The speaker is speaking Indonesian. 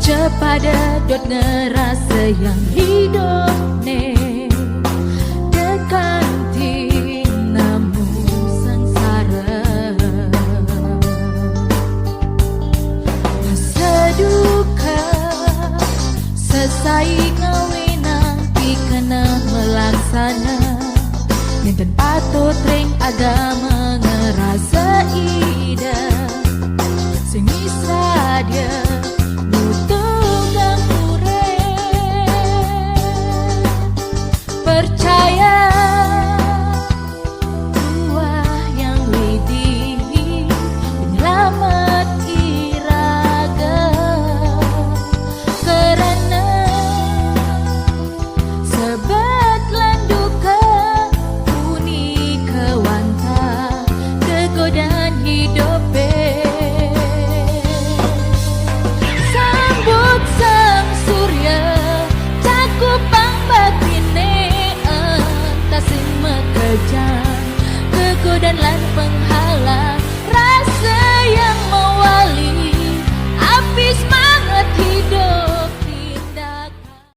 Cepada dot ngerasa yang hidup ne dekan namu sengsara seduka sesai ngawinang kena melaksana yang dan patut ring agama ngerasa ida sing bisa dia percaya buah yang widih penyelamat iraga karena sebab landuka uni kewanta kegodan hidup sambut sang surya cakup batin kegodan lan